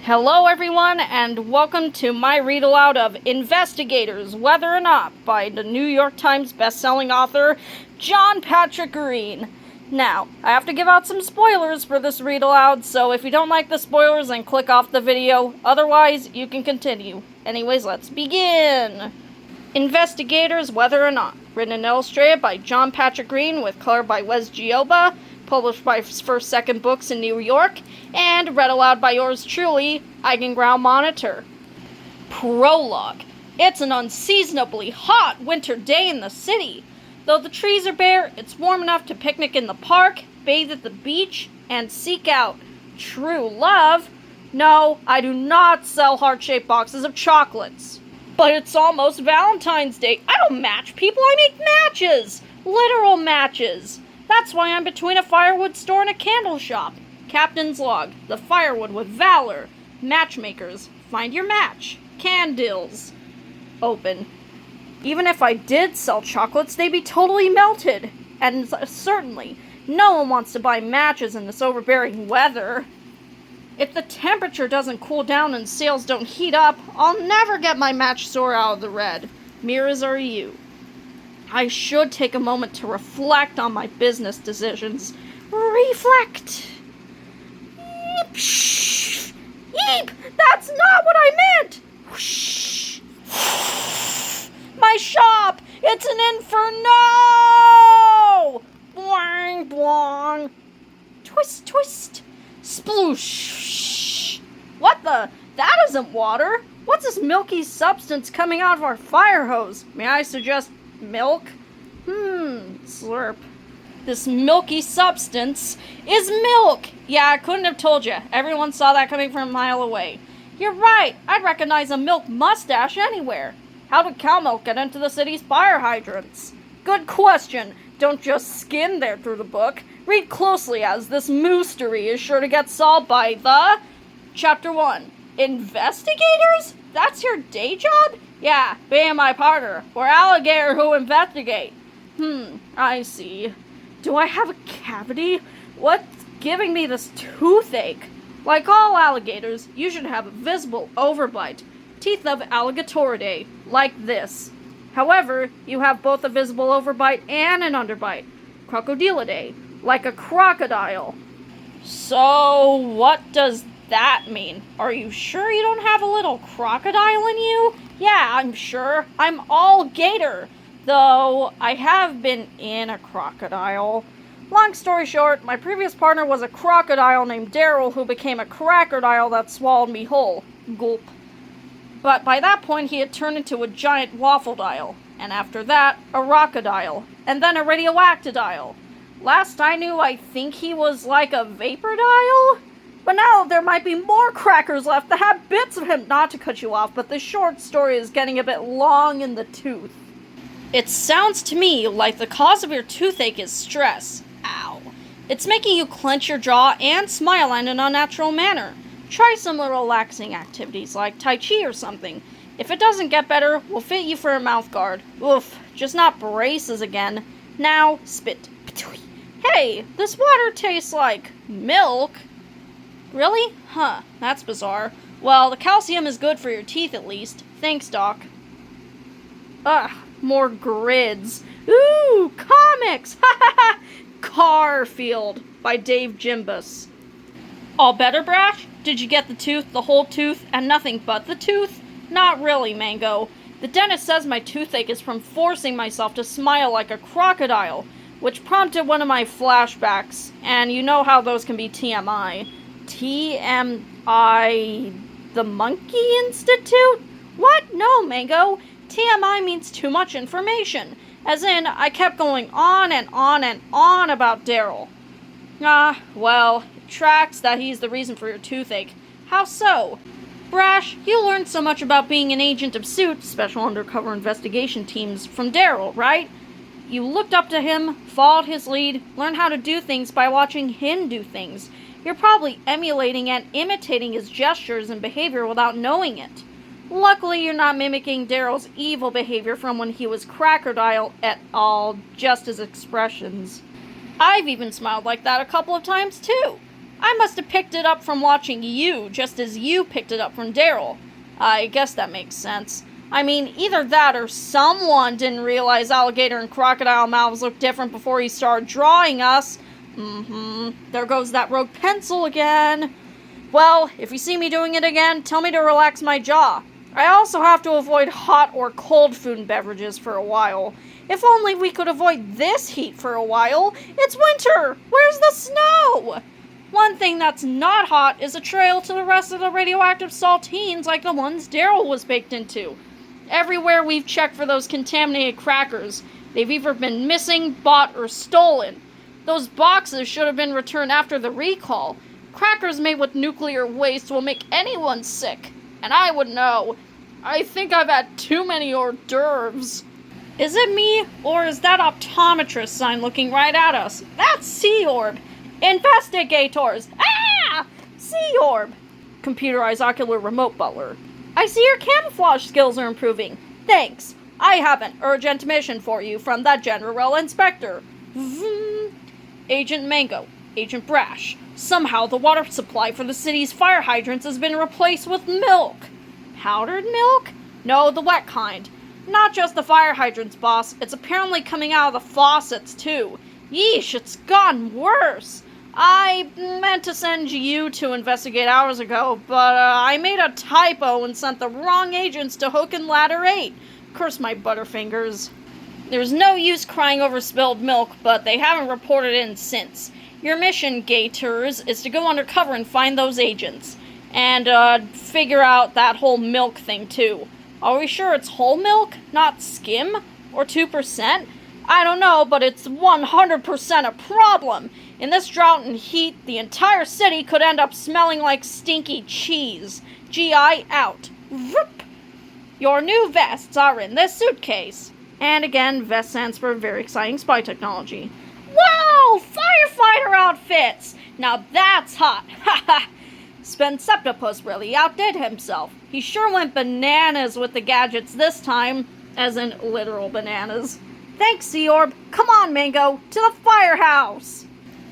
Hello everyone, and welcome to my read aloud of InvestiGators, Whether or Not, by the New York Times bestselling author, John Patrick Green. Now, I have to give out some spoilers for this read aloud, so if you don't like the spoilers, then click off the video. Otherwise, you can continue. Anyways, let's begin! InvestiGators, Whether or Not, written and illustrated by John Patrick Green with color by Wes Gioba, published by First Second Books in New York, and read aloud by yours truly, Eigenground Monitor. Prologue. It's an unseasonably hot winter day in the city. Though the trees are bare, it's warm enough to picnic in the park, bathe at the beach, and seek out true love. No, I do not sell heart-shaped boxes of chocolates. But it's almost Valentine's Day. I don't match people, I make matches! Literal matches. That's why I'm between a firewood store and a candle shop. Captain's log. The firewood with valor. Matchmakers. Find your match. Candles. Open. Even if I did sell chocolates, they'd be totally melted. And certainly, no one wants to buy matches in this overbearing weather. If the temperature doesn't cool down and sales don't heat up, I'll never get my match store out of the red. Mirrors are you. I should take a moment to reflect on my business decisions. Reflect! Eep! Shh! Eep! That's not what I meant! Whoosh! My shop! It's an inferno! Boing, boing! Twist, twist! Sploosh! What the? That isn't water! What's this milky substance coming out of our fire hose? May I suggest milk? Slurp. This milky substance is milk! Yeah, I couldn't have told you. Everyone saw that coming from a mile away. You're right. I'd recognize a milk mustache anywhere. How did cow milk get into the city's fire hydrants? Good question. Don't just skim there through the book. Read closely, as this mystery is sure to get solved by the... Chapter 1. InvestiGators? That's your day job? Yeah, me and my partner. We're alligator who investigate. I see. Do I have a cavity? What's giving me this toothache? Like all alligators, you should have a visible overbite. Teeth of Alligatoridae, like this. However, you have both a visible overbite and an underbite. Crocodilidae, like a crocodile. So, what does that mean? Are you sure you don't have a little crocodile in you? Yeah, I'm sure. I'm all gator. Though, I have been in a crocodile. Long story short, my previous partner was a crocodile named Daryl who became a crocodile that swallowed me whole. Gulp. But by that point, he had turned into a giant waffle-dile. And after that, a rockadile. And then a radioactidile. Last I knew, I think he was like a vapor-dile? But now there might be more crackers left that have bits of him. Not to cut you off, but the short story is getting a bit long in the tooth. It sounds to me like the cause of your toothache is stress. Ow. It's making you clench your jaw and smile in an unnatural manner. Try some little relaxing activities like Tai Chi or something. If it doesn't get better, we'll fit you for a mouth guard. Oof, just not braces again. Now, spit. Hey, this water tastes like milk. Really? Huh, that's bizarre. Well, the calcium is good for your teeth at least. Thanks, Doc. Ugh, more grids. Ooh, comics! Ha ha ha! Carfield by Dave Jimbus. All better, Brash? Did you get the tooth, the whole tooth, and nothing but the tooth? Not really, Mango. The dentist says my toothache is from forcing myself to smile like a crocodile, which prompted one of my flashbacks, and you know how those can be TMI. TMI... The Monkey Institute? What? No, Mango. TMI means too much information. As in, I kept going on and on and on about Daryl. Well, it tracks that he's the reason for your toothache. How so? Brash, you learned so much about being an agent of SUIT, Special Undercover Investigation Teams, from Daryl, right? You looked up to him, followed his lead, learned how to do things by watching him do things. You're probably emulating and imitating his gestures and behavior without knowing it. Luckily, you're not mimicking Daryl's evil behavior from when he was Crocodile et al., just his expressions. I've even smiled like that a couple of times, too. I must have picked it up from watching you, just as you picked it up from Daryl. I guess that makes sense. I mean, either that or someone didn't realize alligator and crocodile mouths looked different before he started drawing us. There goes that rogue pencil again. Well, if you see me doing it again, tell me to relax my jaw. I also have to avoid hot or cold food and beverages for a while. If only we could avoid this heat for a while. It's winter! Where's the snow? One thing that's not hot is a trail to the rest of the radioactive saltines like the ones Daryl was baked into. Everywhere we've checked for those contaminated crackers, they've either been missing, bought, or stolen. Those boxes should have been returned after the recall. Crackers made with nuclear waste will make anyone sick. And I would know. I think I've had too many hors d'oeuvres. Is it me, or is that optometrist sign looking right at us? That's Sea Orb. InvestiGators. Ah! Sea Orb. Computerized ocular remote butler. I see your camouflage skills are improving. Thanks. I have an urgent mission for you from the General Inspector. Agent Mango. Agent Brash. Somehow the water supply for the city's fire hydrants has been replaced with milk. Powdered milk? No, the wet kind. Not just the fire hydrants, boss. It's apparently coming out of the faucets, too. Yeesh, it's gotten worse. I meant to send you to investigate hours ago, but I made a typo and sent the wrong agents to Hook and Ladder 8. Curse my butterfingers. There's no use crying over spilled milk, but they haven't reported in since. Your mission, Gators, is to go undercover and find those agents. And, figure out that whole milk thing, too. Are we sure it's whole milk, not skim? Or 2%? I don't know, but it's 100% a problem. In this drought and heat, the entire city could end up smelling like stinky cheese. GI out. Vroop. Your new vests are in this suitcase. And again, vest stands for very exciting spy technology. Wow! Firefighter outfits! Now that's hot! Ha ha! Spenseptipus really outdid himself. He sure went bananas with the gadgets this time, as in literal bananas. Thanks, Sea Orb. Come on, Mango, to the firehouse!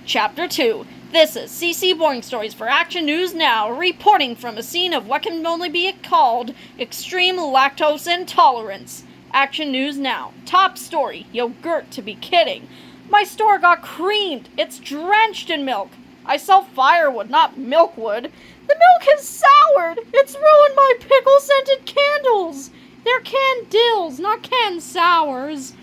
Chapter 2. This is CC Boring Stories for Action News Now, reporting from a scene of what can only be called extreme lactose intolerance. Action News Now. Top story. Yogurt, to be kidding. My store got creamed. It's drenched in milk. I sell firewood, not milkwood. The milk has soured. It's ruined my pickle-scented candles. They're canned dills, not canned sours.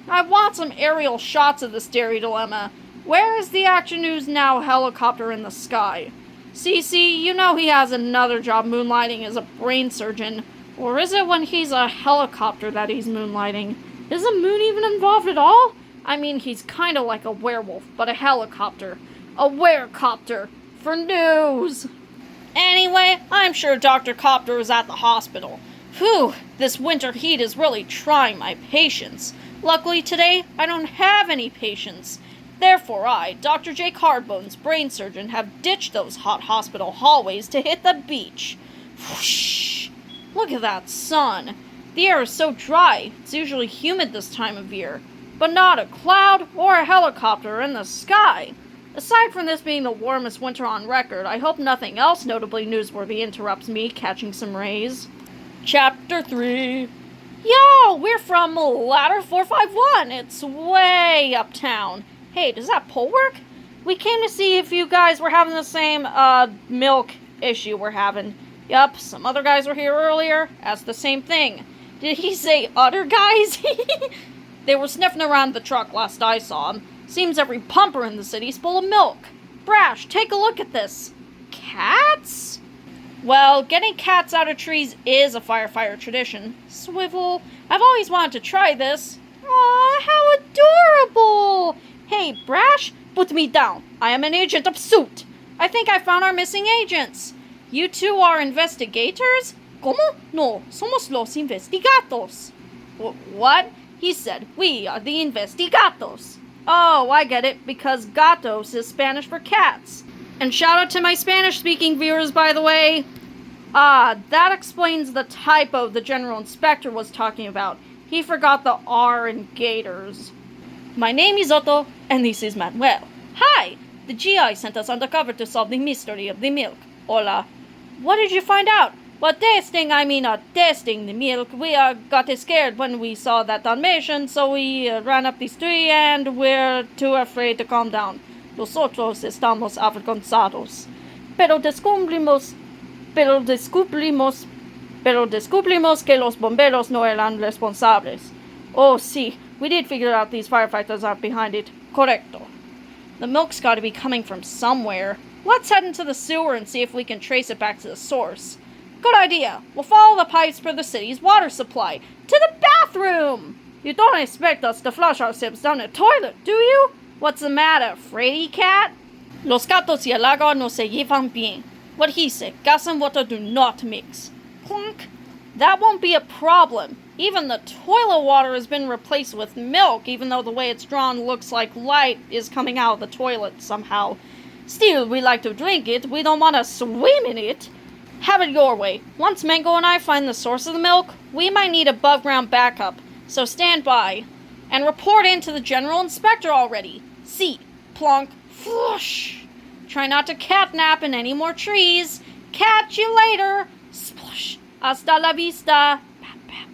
I want some aerial shots of this dairy dilemma. Where is the Action News Now helicopter in the sky? CC, you know he has another job moonlighting as a brain surgeon. Or is it when he's a helicopter that he's moonlighting? Is the moon even involved at all? I mean, he's kind of like a werewolf, but a helicopter. A werecopter. For news. Anyway, I'm sure Dr. Copter is at the hospital. Whew, this winter heat is really trying my patience. Luckily today, I don't have any patients. Therefore I, Dr. Jake Hardbones, brain surgeon, have ditched those hot hospital hallways to hit the beach. Whoosh! Look at that sun. The air is so dry, it's usually humid this time of year. But not a cloud or a helicopter in the sky. Aside from this being the warmest winter on record, I hope nothing else notably newsworthy interrupts me catching some rays. Chapter 3. Yo, we're from Ladder 451. It's way uptown. Hey, does that pole work? We came to see if you guys were having the same, milk issue we're having. Yup, some other guys were here earlier. Asked the same thing. Did he say other guys? They were sniffing around the truck last I saw them. Seems every pumper in the city's full of milk. Brash, take a look at this. Cats? Well, getting cats out of trees is a firefighter tradition. Swivel, I've always wanted to try this. Aw, how adorable! Hey, Brash, put me down. I am an agent of suit. I think I found our missing agents. You two are investigators? ¿Cómo? No, somos los InvestiGators. What? He said, we are the InvestiGators. Oh, I get it, because gatos is Spanish for cats. And shout out to my Spanish-speaking viewers, by the way. That explains the typo the General Inspector was talking about. He forgot the R in Gators. My name is Otto, and this is Manuel. Hi, The GI sent us undercover to solve the mystery of the milk. Hola. What did you find out? Well, tasting the milk. We got scared when we saw that Dalmatian, so we ran up the street and we're too afraid to calm down. Nosotros estamos avergonzados. Pero descubrimos que los bomberos no eran responsables. Oh, sí, we did figure out these firefighters are behind it. Correcto. The milk's got to be coming from somewhere. Let's head into the sewer and see if we can trace it back to the source. Good idea. We'll follow the pipes for the city's water supply. To the bathroom! You don't expect us to flush ourselves down the toilet, do you? What's the matter, fraidy cat? Los gatos y el agua no se llevan bien. What he said, gas and water do not mix. Clunk. That won't be a problem. Even the toilet water has been replaced with milk, even though the way it's drawn looks like light is coming out of the toilet somehow. Still, we like to drink it. We don't want to swim in it. Have it your way. Once Mango and I find the source of the milk, we might need above-ground backup. So stand by. And report in to the General Inspector already. See. Plonk. Flush. Try not to catnap in any more trees. Catch you later. Splush. Hasta la vista. Bap, bap.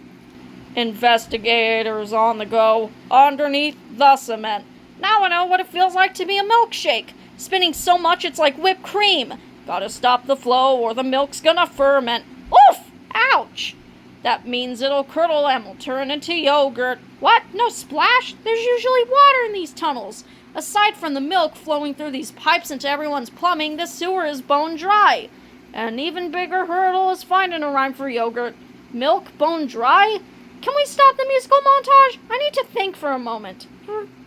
Investigators on the go. Underneath the cement. Now I know what it feels like to be a milkshake. Spinning so much it's like whipped cream. Gotta stop the flow or the milk's gonna ferment. Oof! Ouch! That means it'll curdle and will turn into yogurt. What? No splash? There's usually water in these tunnels. Aside from the milk flowing through these pipes into everyone's plumbing, the sewer is bone dry. An even bigger hurdle is finding a rhyme for yogurt. Milk bone dry? Can we stop the musical montage? I need to think for a moment.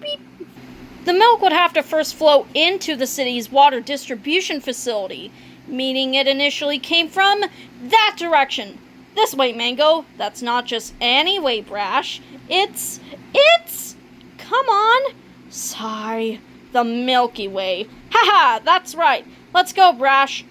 Beep. The milk would have to first flow into the city's water distribution facility, meaning it initially came from that direction. This way, Mango. That's not just any way, Brash. It's... Come on. Sigh. The Milky Way. Haha, that's right. Let's go, Brash.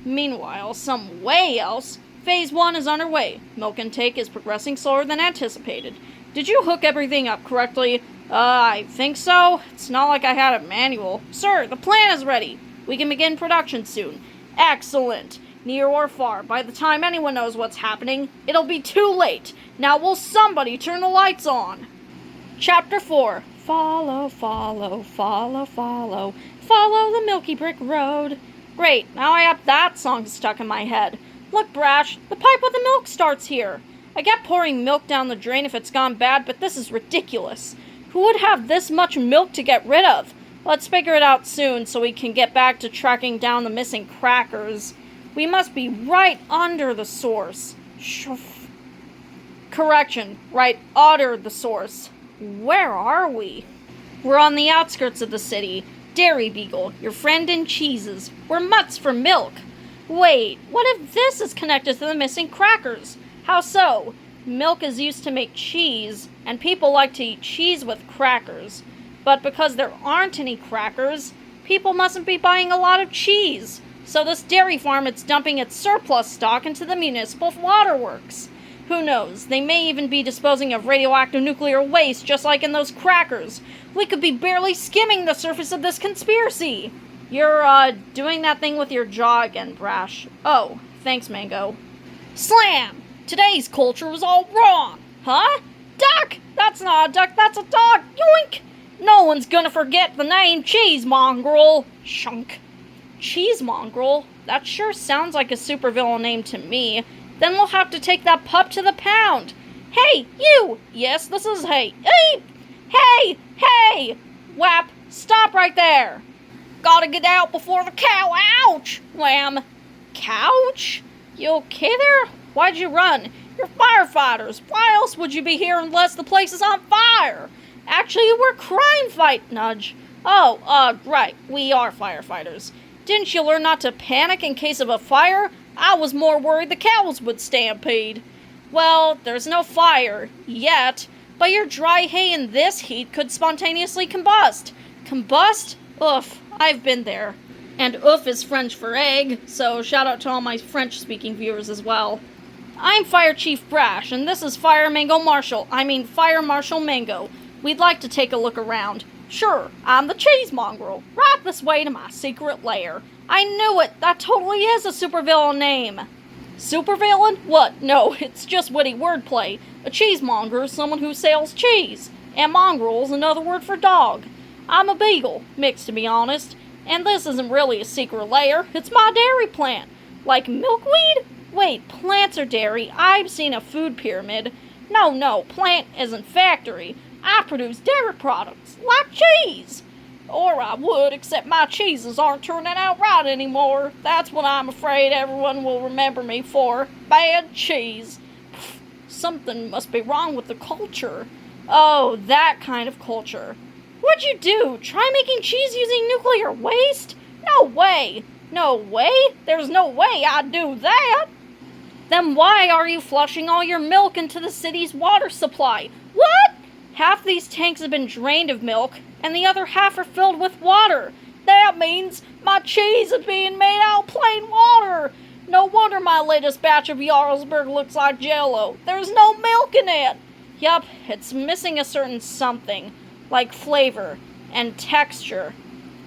Meanwhile, some way else, Phase 1 is underway. Milk intake is progressing slower than anticipated. Did you hook everything up correctly? I think so. It's not like I had a manual. Sir, the plan is ready. We can begin production soon. Excellent. Near or far, by the time anyone knows what's happening, it'll be too late. Now will somebody turn the lights on? Chapter 4. Follow, follow, follow, follow. Follow the Milky Brick Road. Great, now I have that song stuck in my head. Look, Brash, the pipe with the milk starts here. I get pouring milk down the drain if it's gone bad, but this is ridiculous. Who would have this much milk to get rid of? Let's figure it out soon so we can get back to tracking down the missing crackers. We must be right under the source. Correction, right under the source. Where are we? We're on the outskirts of the city. Dairy Beagle, your friend in cheeses. We're mutts for milk. Wait, what if this is connected to the missing crackers? How so? Milk is used to make cheese, and people like to eat cheese with crackers. But because there aren't any crackers, people mustn't be buying a lot of cheese. So this dairy farm is dumping its surplus stock into the municipal waterworks. Who knows, they may even be disposing of radioactive nuclear waste just like in those crackers. We could be barely skimming the surface of this conspiracy. You're, doing that thing with your jaw again, Brash. Oh, thanks, Mango. Slam! Today's culture was all wrong. Huh? Duck! That's not a duck, that's a dog! Yoink! No one's gonna forget the name Cheese Mongrel. Shunk. Cheese Mongrel? That sure sounds like a supervillain name to me. Then we'll have to take that pup to the pound. Hey, you! Yes, this is Hey. Hey! Hey! Whap! Stop right there! Gotta get out before the cow. Ouch! Wham! Couch? You okay there? Why'd you run? You're firefighters. Why else would you be here unless the place is on fire? Actually, we're crime fight, Nudge. Oh, right. We are firefighters. Didn't you learn not to panic in case of a fire? I was more worried the cows would stampede. Well, there's no fire yet, but your dry hay in this heat could spontaneously combust. Combust? Oof, I've been there. And oof is French for egg, so shout out to all my French-speaking viewers as well. I'm Fire Chief Brash, and this is Fire Marshal Mango. We'd like to take a look around. Sure, I'm the cheese mongrel, right this way to my secret lair. I knew it, that totally is a supervillain name. Supervillain? What? No, it's just witty wordplay. A cheesemonger is someone who sells cheese, and mongrel is another word for dog. I'm a beagle, mixed to be honest, and this isn't really a secret lair, it's my dairy plant. Like milkweed? Wait, plants are dairy, I've seen a food pyramid. No, plant isn't factory. I produce dairy products, like cheese. Or I would, except my cheeses aren't turning out right anymore. That's what I'm afraid everyone will remember me for. Bad cheese. Pfft, something must be wrong with the culture. Oh, that kind of culture. What'd you do? Try making cheese using nuclear waste? No way. No way? There's no way I'd do that. Then why are you flushing all your milk into the city's water supply? What? Half these tanks have been drained of milk, and the other half are filled with water. That means my cheese is being made out of plain water. No wonder my latest batch of Jarlsberg looks like Jell-O. There's no milk in it. Yup, it's missing a certain something, like flavor and texture,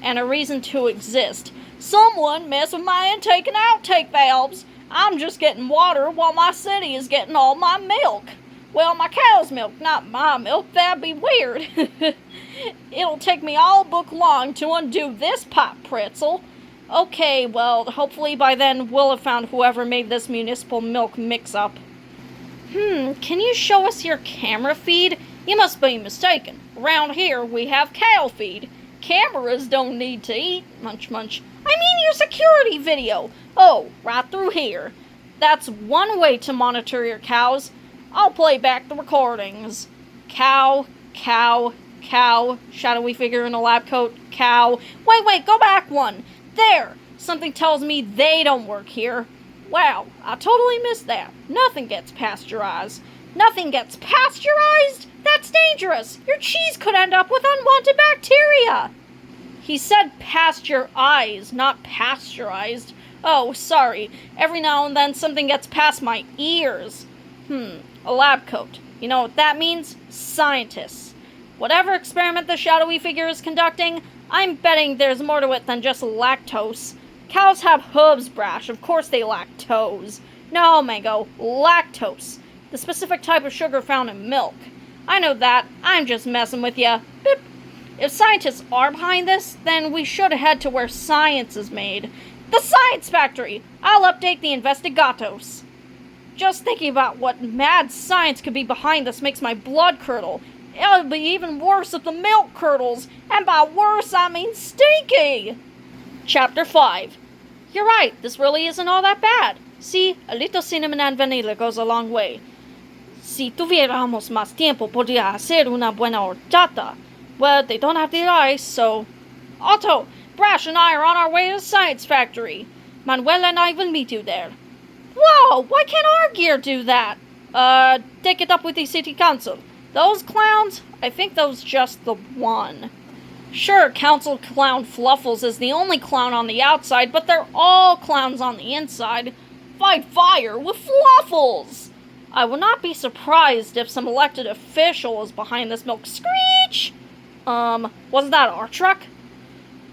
and a reason to exist. Someone messed with my intake and outtake valves. I'm just getting water while my city is getting all my milk. Well, my cow's milk, not my milk. That'd be weird. It'll take me all book long to undo this pop pretzel. Okay, well, hopefully by then we'll have found whoever made this municipal milk mix-up. Can you show us your camera feed? You must be mistaken. Around here we have cow feed. Cameras don't need to eat. Munch, munch. I mean your security video. Oh, right through here. That's one way to monitor your cows. I'll play back the recordings. Cow, cow, cow. Shadowy figure in a lab coat. Cow. Wait, go back one. There. Something tells me they don't work here. Wow, I totally missed that. Nothing gets pasteurized. Nothing gets pasteurized? That's dangerous. Your cheese could end up with unwanted bacteria. He said pasteurized, not pasteurized. Oh, sorry. Every now and then something gets past my ears. A lab coat. You know what that means? Scientists. Whatever experiment the shadowy figure is conducting, I'm betting there's more to it than just lactose. Cows have hooves, Brash. Of course they lactose. No, Mango. Lactose. The specific type of sugar found in milk. I know that. I'm just messing with ya. Beep. If scientists are behind this, then we should head to where science is made. The Science Factory! I'll update the InvestiGators. Just thinking about what mad science could be behind this makes my blood curdle. It'll be even worse if the milk curdles. And by worse, I mean stinky! Chapter 5. You're right, this really isn't all that bad. See, a little cinnamon and vanilla goes a long way. Si tuviéramos más tiempo, podría hacer una buena horchata. Well, they don't have the ice, so... Otto, Brash and I are on our way to the Science Factory. Manuel and I will meet you there. Whoa, why can't our gear do that? Take it up with the city council. Those clowns? I think those just the one. Sure, Council Clown Fluffles is the only clown on the outside, but they're all clowns on the inside. Fight fire with Fluffles! I would not be surprised if some elected official is behind this milk. Screech! Wasn't that our truck?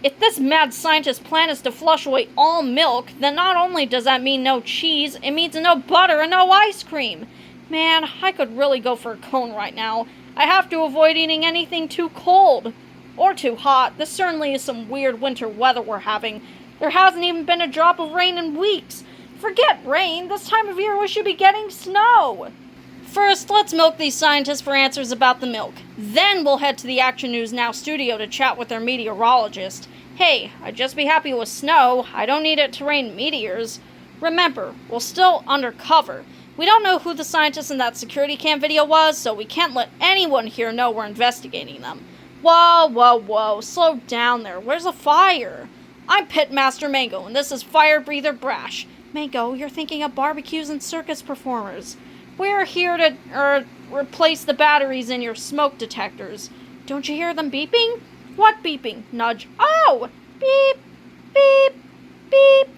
If this mad scientist plan is to flush away all milk, then not only does that mean no cheese, it means no butter and no ice cream. Man, I could really go for a cone right now. I have to avoid eating anything too cold. Or too hot. This certainly is some weird winter weather we're having. There hasn't even been a drop of rain in weeks. Forget rain, this time of year we should be getting snow. First, let's milk these scientists for answers about the milk. Then we'll head to the Action News Now studio to chat with their meteorologist. Hey, I'd just be happy with snow. I don't need it to rain meteors. Remember, we're still undercover. We don't know who the scientist in that security cam video was, so we can't let anyone here know we're investigating them. Whoa, slow down there. Where's the fire? I'm Pitmaster Mango, and this is Fire Breather Brash. Mango, you're thinking of barbecues and circus performers. We're here to, replace the batteries in your smoke detectors. Don't you hear them beeping? What beeping? Nudge. Oh! Beep, beep, beep.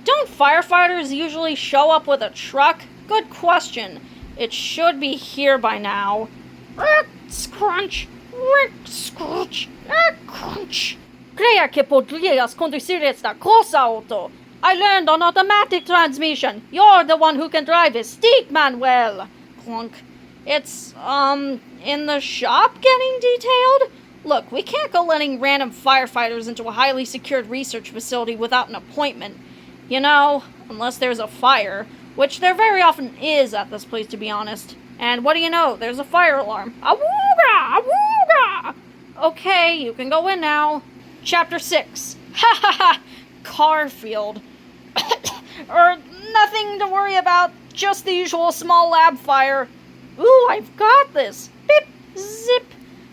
Don't firefighters usually show up with a truck? Good question. It should be here by now. Scrunch! Scrooch. Crunch. Creia que podrías conducir esta cosa, Otto. I learned on automatic transmission. You're the one who can drive it. Stick, Manuel. Clunk. It's, in the shop getting detailed? Look, we can't go letting random firefighters into a highly secured research facility without an appointment. You know, unless there's a fire, which there very often is at this place, to be honest. And what do you know? There's a fire alarm. Awooga! Awooga! Okay, you can go in now. Chapter 6. Ha ha ha! Carfield. Nothing to worry about. Just the usual small lab fire. Ooh, I've got this. Bip, zip,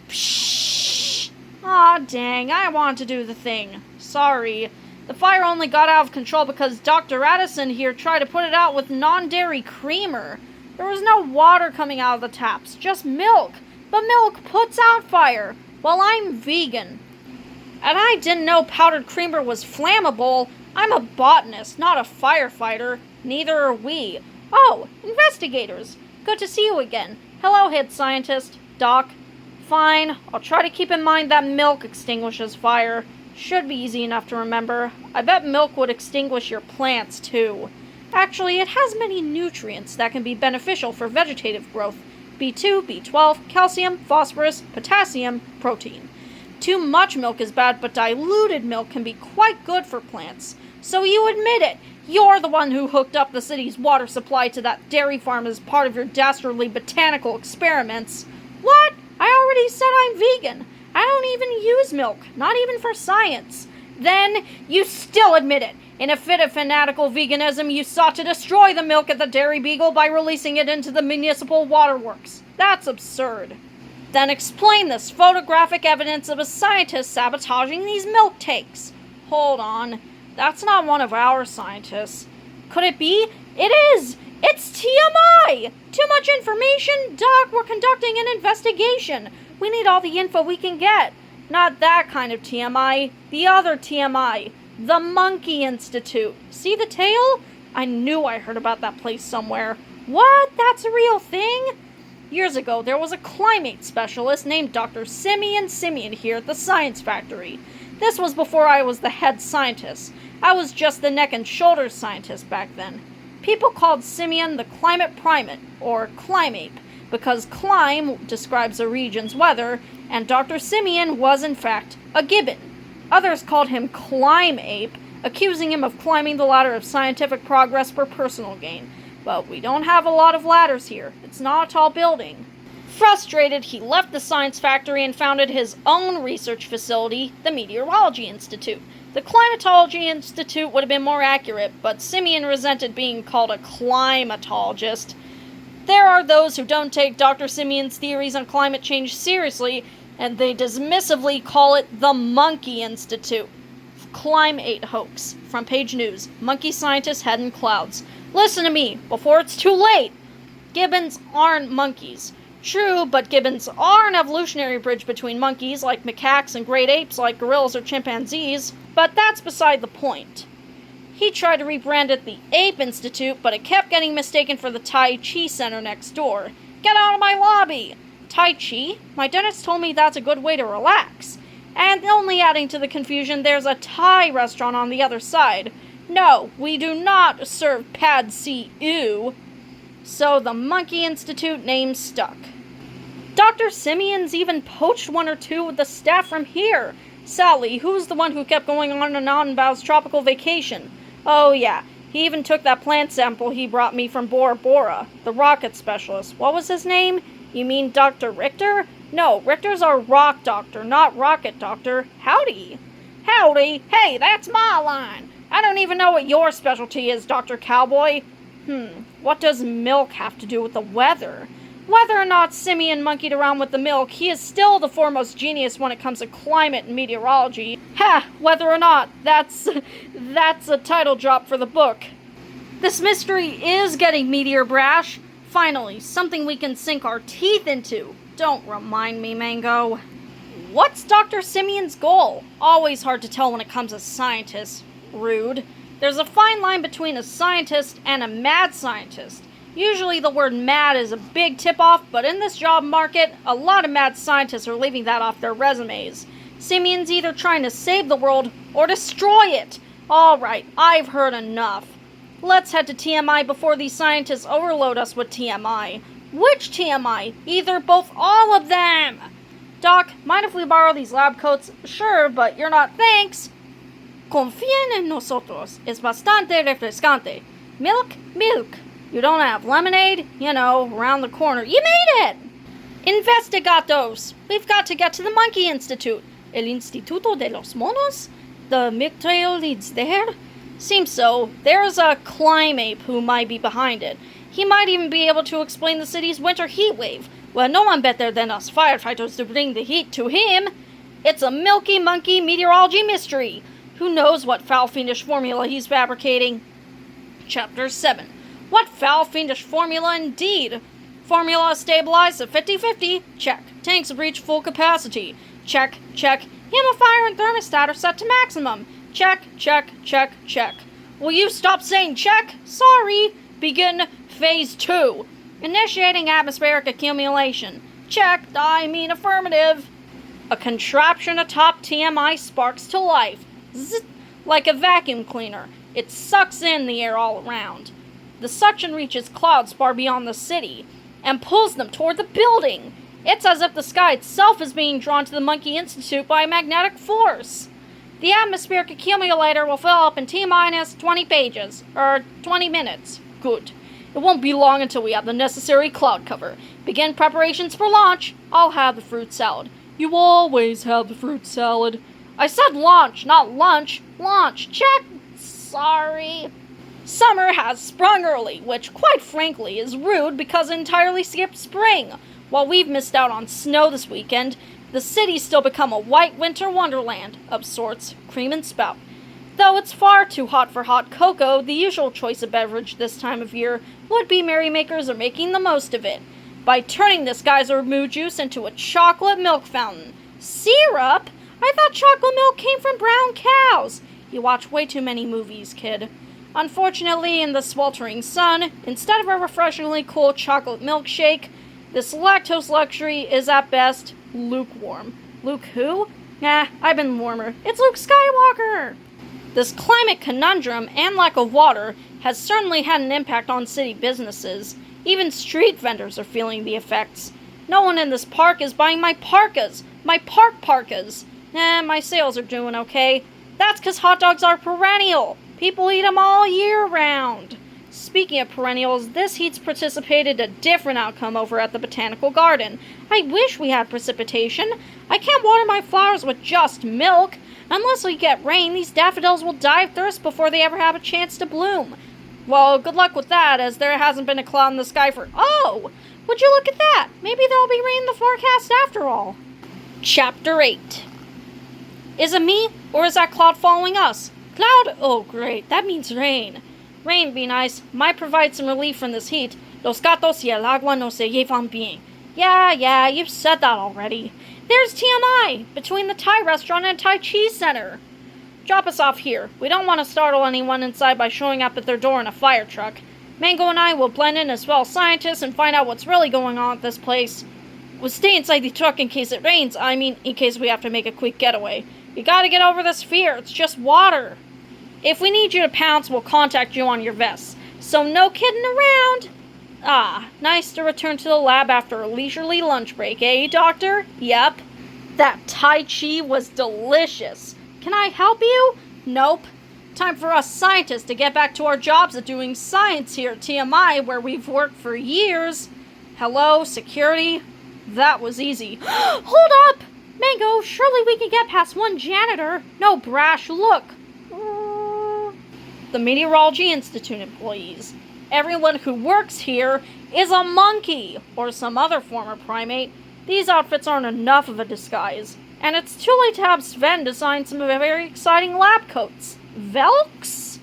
pshh. Aw, dang, I want to do the thing. Sorry. The fire only got out of control because Dr. Addison here tried to put it out with non-dairy creamer. There was no water coming out of the taps, just milk. But milk puts out fire. Well, I'm vegan. And I didn't know powdered creamer was flammable. I'm a botanist, not a firefighter. Neither are we. Oh, investigators. Good to see you again. Hello, head scientist. Doc. Fine. I'll try to keep in mind that milk extinguishes fire. Should be easy enough to remember. I bet milk would extinguish your plants, too. Actually, it has many nutrients that can be beneficial for vegetative growth. B2, B12, calcium, phosphorus, potassium, protein. Too much milk is bad, but diluted milk can be quite good for plants. So you admit it. You're the one who hooked up the city's water supply to that dairy farm as part of your dastardly botanical experiments. What? I already said I'm vegan. I don't even use milk, not even for science. Then you still admit it. In a fit of fanatical veganism, you sought to destroy the milk at the Dairy Beagle by releasing it into the municipal waterworks. That's absurd. Then explain this photographic evidence of a scientist sabotaging these milk takes. Hold on. That's not one of our scientists. Could it be? It is! It's TMI! Too much information? Doc, we're conducting an investigation. We need all the info we can get. Not that kind of TMI. The other TMI. The Monkey Institute. See the tail? I knew I heard about that place somewhere. What? That's a real thing? Years ago, there was a climate specialist named Dr. Simeon here at the Science Factory. This was before I was the head scientist. I was just the neck and shoulders scientist back then. People called Simeon the climate primate, or climape, because clim describes a region's weather, and Dr. Simeon was in fact a gibbon. Others called him climape, accusing him of climbing the ladder of scientific progress for personal gain. But we don't have a lot of ladders here. It's not a tall building. Frustrated, he left the science factory and founded his own research facility, the Meteorology Institute. The Climatology Institute would have been more accurate, but Simeon resented being called a climatologist. There are those who don't take Dr. Simeon's theories on climate change seriously, and they dismissively call it the Monkey Institute. Climate hoax. Front page news. Monkey scientist head in clouds. Listen to me, before it's too late. Gibbons aren't monkeys. True, but gibbons are an evolutionary bridge between monkeys like macaques and great apes like gorillas or chimpanzees, but that's beside the point. He tried to rebrand it the Ape Institute, but it kept getting mistaken for the Tai Chi Center next door. Get out of my lobby! Tai Chi? My dentist told me that's a good way to relax. And only adding to the confusion, there's a Thai restaurant on the other side. No, we do not serve pad see ew. So the Monkey Institute name stuck. Dr. Simeon's even poached one or two with the staff from here. Sally, who's the one who kept going on and on about his tropical vacation? Oh yeah, he even took that plant sample he brought me from Bora Bora, the rocket specialist. What was his name? You mean Dr. Richter? No, Richter's our rock doctor, not rocket doctor. Howdy. Howdy. Hey, that's my line. I don't even know what your specialty is, Dr. Cowboy. What does milk have to do with the weather? Whether or not Simeon monkeyed around with the milk, he is still the foremost genius when it comes to climate and meteorology. Ha! Whether or not, that's a title drop for the book. This mystery is getting meteor brash. Finally, something we can sink our teeth into. Don't remind me, Mango. What's Dr. Simeon's goal? Always hard to tell when it comes to scientists. Rude. There's a fine line between a scientist and a mad scientist. Usually the word mad is a big tip-off, but in this job market, a lot of mad scientists are leaving that off their resumes. Simians either trying to save the world or destroy it. Alright, I've heard enough. Let's head to TMI before these scientists overload us with TMI. Which TMI? Either, both, all of them! Doc, mind if we borrow these lab coats? Sure, but you're not. Thanks! Confíen en nosotros. Es bastante refrescante. Milk, milk. You don't have lemonade? You know, around the corner. You made it! InvestiGators. We've got to get to the Monkey Institute. El Instituto de los Monos? The milk trail leads there? Seems so. There's a climb ape who might be behind it. He might even be able to explain the city's winter heat wave. Well, no one better than us firefighters to bring the heat to him. It's a milky monkey meteorology mystery. Who knows what foul fiendish formula he's fabricating? Chapter 7. What foul fiendish formula indeed? Formula stabilized at 50-50. Check. Tanks have reached full capacity. Check, check. Humidifier and thermostat are set to maximum. Check, check, check, check. Will you stop saying check? Sorry. Begin phase 2. Initiating atmospheric accumulation. Check, I mean affirmative. A contraption atop TMI sparks to life. Zzz, like a vacuum cleaner. It sucks in the air all around. The suction reaches clouds far beyond the city and pulls them toward the building. It's as if the sky itself is being drawn to the Monkey Institute by a magnetic force. The atmospheric accumulator will fill up in T-minus 20 pages, or 20 minutes. Good. It won't be long until we have the necessary cloud cover. Begin preparations for launch. I'll have the fruit salad. You always have the fruit salad. I said launch, not lunch. Launch. Check. Sorry. Summer has sprung early, which, quite frankly, is rude because it entirely skipped spring. While we've missed out on snow this weekend, the city's still become a white winter wonderland of sorts, cream and spout. Though it's far too hot for hot cocoa, the usual choice of beverage this time of year, would-be merrymakers are making the most of it by turning this geyser moo juice into a chocolate milk fountain. Syrup? I thought chocolate milk came from brown cows. You watch way too many movies, kid. Unfortunately, in the sweltering sun, instead of a refreshingly cool chocolate milkshake, this lactose luxury is at best lukewarm. Luke who? Nah, I've been warmer. It's Luke Skywalker! This climate conundrum and lack of water has certainly had an impact on city businesses. Even street vendors are feeling the effects. No one in this park is buying my parkas. My park parkas. My sales are doing okay. That's because hot dogs are perennial. People eat them all year round. Speaking of perennials, this heat's precipitated a different outcome over at the Botanical Garden. I wish we had precipitation. I can't water my flowers with just milk. Unless we get rain, these daffodils will die of thirst before they ever have a chance to bloom. Well, good luck with that, as there hasn't been a cloud in the sky for... Oh! Would you look at that? Maybe there'll be rain in the forecast after all. Chapter 8. Is it me, or is that cloud following us? Cloud? Oh, great. That means rain. Rain be nice. Might provide some relief from this heat. Los gatos y el agua no se llevan bien. Yeah, you've said that already. There's TMI, between the Thai restaurant and Thai cheese center. Drop us off here. We don't want to startle anyone inside by showing up at their door in a fire truck. Mango and I will blend in as well scientists and find out what's really going on at this place. We'll stay inside the truck in case it rains. I mean, in case we have to make a quick getaway. You gotta get over this fear. It's just water. If we need you to pounce, we'll contact you on your vests. So no kidding around. Ah, nice to return to the lab after a leisurely lunch break, eh, Doctor? Yep. That Tai Chi was delicious. Can I help you? Nope. Time for us scientists to get back to our jobs of doing science here at TMI, where we've worked for years. Hello, security? That was easy. Hold up! Mango, surely we can get past one janitor. No brash look. The Meteorology Institute employees. Everyone who works here is a monkey or some other former primate. These outfits aren't enough of a disguise. And it's too late to have Sven design some very exciting lab coats. Velks?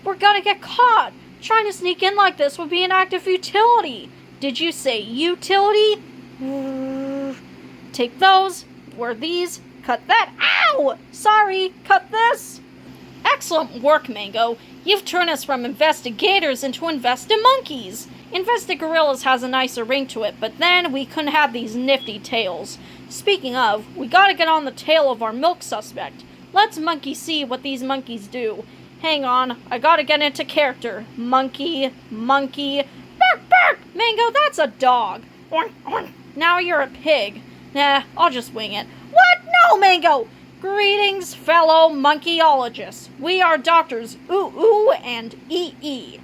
We're gonna get caught. Trying to sneak in like this would be an act of futility. Did you say utility? Take those. Wear these. Cut that. Ow! Sorry. Cut this. Excellent work, Mango. You've turned us from InvestiGators into InvestiMonkeys. InvestiGators has a nicer ring to it, but then we couldn't have these nifty tails. Speaking of, we gotta get on the tail of our milk suspect. Let's monkey see what these monkeys do. Hang on, I gotta get into character. Monkey. Bark, bark! Mango, that's a dog. Oink, oink. Now you're a pig. Nah, I'll just wing it. What? No, Mango! Greetings, fellow monkeyologists. We are doctors Ooh and Ee.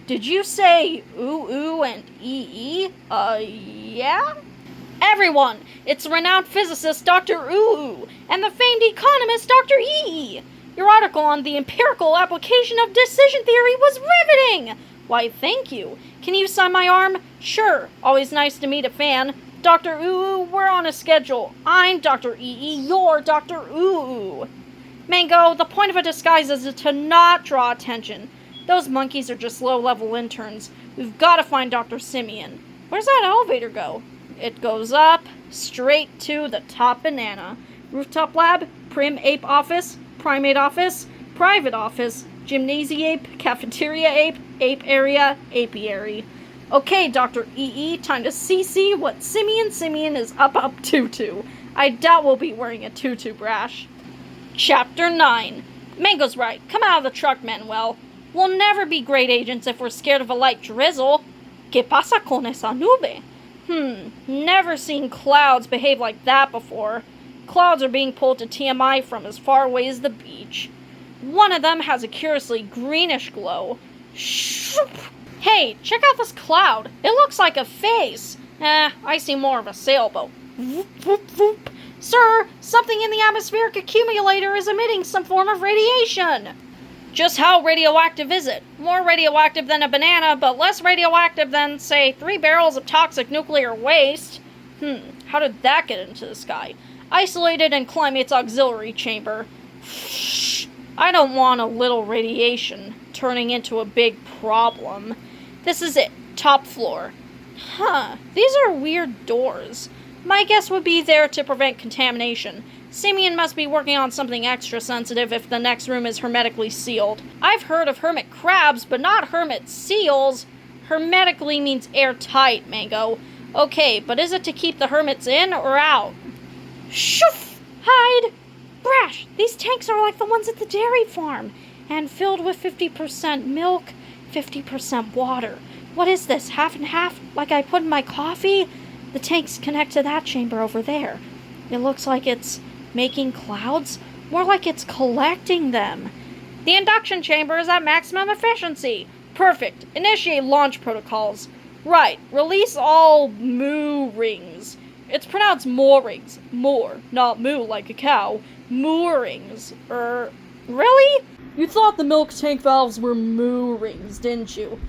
Did you say Ooh and Ee? Yeah? Everyone, it's renowned physicist Dr. Ooh and the famed economist Dr. Ee. Your article on the empirical application of decision theory was riveting! Why, thank you. Can you sign my arm? Sure. Always nice to meet a fan. Dr. Ooh, we're on a schedule. I'm Dr. Ee, you're Dr. Ooh. Mango, the point of a disguise is to not draw attention. Those monkeys are just low-level interns. We've got to find Dr. Simeon. Where's that elevator go? It goes up, straight to the top banana. Rooftop lab, prim ape office, primate office, private office, gymnasium ape, cafeteria ape, ape area, apiary. Okay, Dr. Ee, time to see what Simeon is up to. I doubt we'll be wearing a tutu, Brash. Chapter 9. Mango's right. Come out of the truck, Manuel. We'll never be great agents if we're scared of a light drizzle. ¿Qué pasa con esa nube? Never seen clouds behave like that before. Clouds are being pulled to TMI from as far away as the beach. One of them has a curiously greenish glow. Shoop! Hey, check out this cloud. It looks like a face. I see more of a sailboat. Voop, voop, voop. Sir, something in the atmospheric accumulator is emitting some form of radiation. Just how radioactive is it? More radioactive than a banana, but less radioactive than, say, 3 barrels of toxic nuclear waste. How did that get into the sky? Isolated in climate's auxiliary chamber. I don't want a little radiation turning into a big problem. This is it. Top floor. These are weird doors. My guess would be there to prevent contamination. Simeon must be working on something extra sensitive if the next room is hermetically sealed. I've heard of hermit crabs, but not hermit seals. Hermetically means airtight, Mango. Okay, but is it to keep the hermits in or out? Shoof! Hide! Brash, these tanks are like the ones at the dairy farm, and filled with 50% milk, 50% water. What is this, half and half, like I put in my coffee? The tanks connect to that chamber over there. It looks like it's making clouds, more like it's collecting them. The induction chamber is at maximum efficiency. Perfect. Initiate launch protocols. Right, release all moo rings. It's pronounced moorings. Moor, not moo like a cow. Moorings. Really? You thought the milk tank valves were moo rings, didn't you?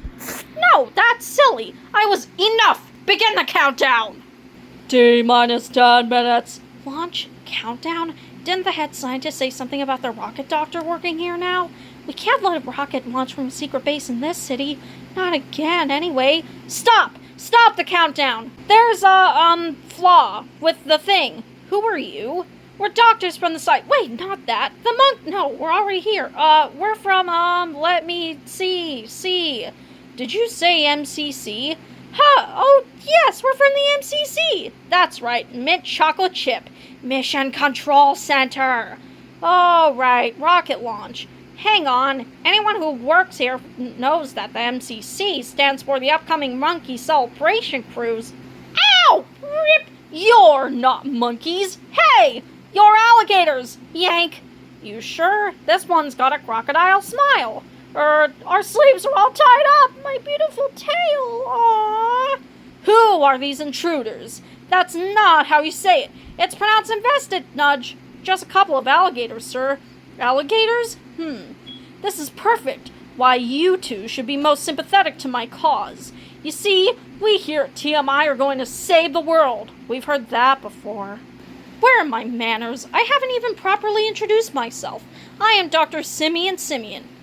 No, that's silly. I was enough. Begin the countdown. T-minus 10 minutes. Launch? Countdown? Didn't the head scientist say something about the rocket doctor working here now? We can't let a rocket launch from a secret base in this city. Not again, anyway. Stop! Stop the countdown! There's a, flaw with the thing. Who are you? We're doctors from the site. Wait, not that. The monk. No, we're already here. We're from, let me see. Did you say MCC? Huh, oh, yes, we're from the MCC. That's right, Mint Chocolate Chip. Mission Control Center. Oh, right, rocket launch. Hang on, anyone who works here knows that the MCC stands for the upcoming Monkey Celebration Cruise. Ow! Rip! You're not monkeys. Hey! You're alligators! Yank! You sure? This one's got a crocodile smile. Our sleeves are all tied up. My beautiful tail. Aww. Who are these intruders? That's not how you say it. It's pronounced invested, Nudge. Just a couple of alligators, sir. Alligators? This is perfect. Why, you two should be most sympathetic to my cause. You see, we here at TMI are going to save the world. We've heard that before. Where are my manners? I haven't even properly introduced myself. I am Dr. Simeon,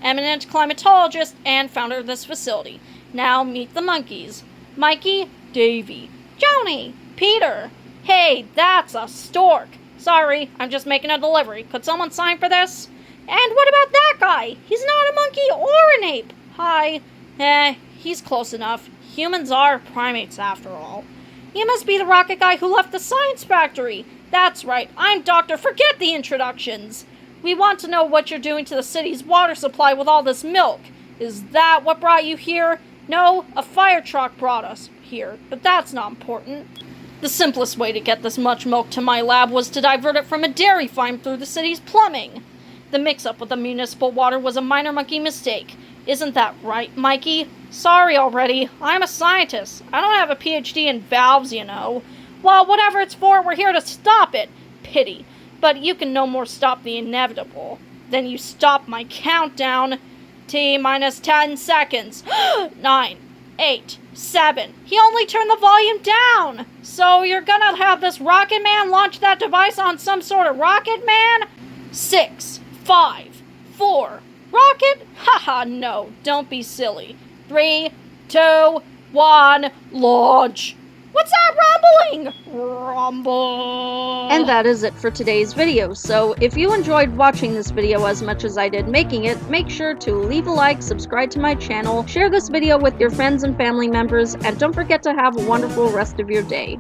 eminent climatologist and founder of this facility. Now meet the monkeys. Mikey, Davy, Johnny, Peter. Hey, that's a stork. Sorry, I'm just making a delivery. Could someone sign for this? And what about that guy? He's not a monkey or an ape. Hi. he's close enough. Humans are primates after all. You must be the rocket guy who left the science factory. That's right, I'm Doctor Forget the introductions. We want to know what you're doing to the city's water supply with all this milk. Is that what brought you here? No, a fire truck brought us here, but that's not important. The simplest way to get this much milk to my lab was to divert it from a dairy farm through the city's plumbing. The mix-up with the municipal water was a minor monkey mistake. Isn't that right, Mikey? Sorry already, I'm a scientist. I don't have a PhD in valves, you know. Well, whatever it's for, we're here to stop it. Pity. But you can no more stop the inevitable. Then you stop my countdown. T minus 10 seconds. 9, 8, 7. He only turned the volume down. So you're gonna have this rocket man launch that device on some sort of rocket man? 6, 5, 4. Rocket? Haha, no. Don't be silly. 3, 2, 1. Launch. What's that rumbling? Rumble. And that is it for today's video. So if you enjoyed watching this video as much as I did making it, make sure to leave a like, subscribe to my channel, share this video with your friends and family members, and don't forget to have a wonderful rest of your day.